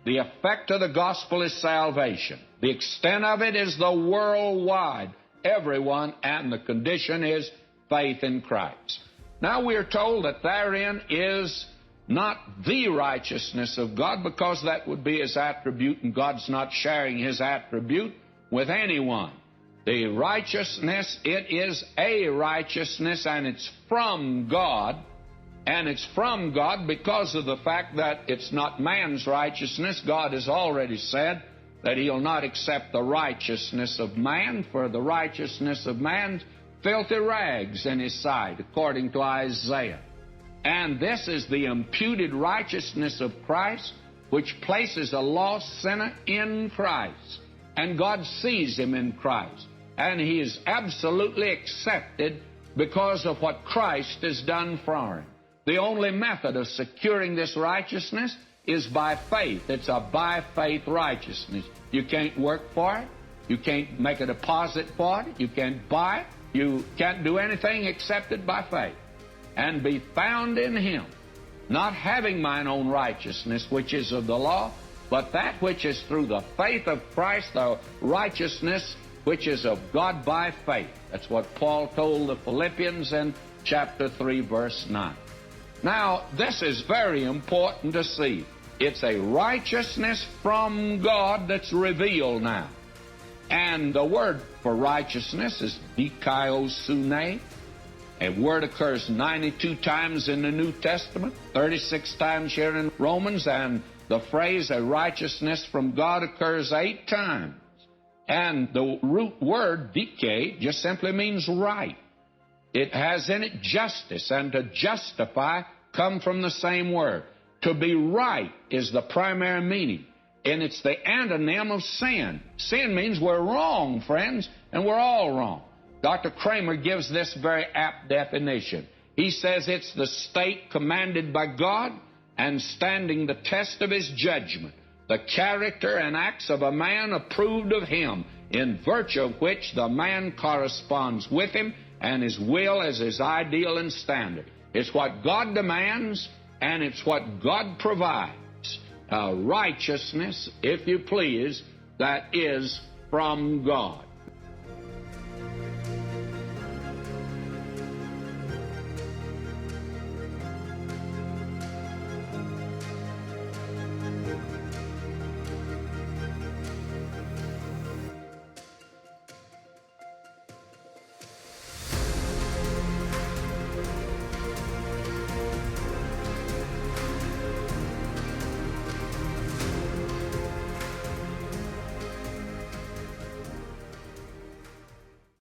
The effect of the gospel is salvation. The extent of it is the worldwide, everyone, and the condition is faith in Christ. Now we are told that therein is not the righteousness of God, because that would be His attribute, and God's not sharing His attribute with anyone. The righteousness, it is a righteousness, and it's from God. And it's from God because of the fact that it's not man's righteousness. God has already said that He'll not accept the righteousness of man, for the righteousness of man's filthy rags in His sight, according to Isaiah. And this is the imputed righteousness of Christ, which places a lost sinner in Christ. And God sees him in Christ. And he is absolutely accepted because of what Christ has done for him. The only method of securing this righteousness is by faith. It's a by faith righteousness. You can't work for it. You can't make a deposit for it. You can't buy it. You can't do anything except it by faith. And be found in Him, not having mine own righteousness, which is of the law, but that which is through the faith of Christ, the righteousness which is of God by faith. That's what Paul told the Philippians in chapter 3, verse 9. Now, this is very important to see. It's a righteousness from God that's revealed now. And the word for righteousness is dikaiosune. A word occurs 92 times in the New Testament, 36 times here in Romans, and the phrase a righteousness from God occurs 8 times. And the root word, dike, just simply means right. It has in it justice, and to justify come from the same word. To be right is the primary meaning, and it's the antonym of sin. Sin means we're wrong, friends, and we're all wrong. Dr. Kramer gives this very apt definition. He says it's the state commanded by God and standing the test of His judgment, the character and acts of a man approved of Him, in virtue of which the man corresponds with Him, and his will as his ideal and standard. It's what God demands, and it's what God provides. Righteousness, if you please, that is from God.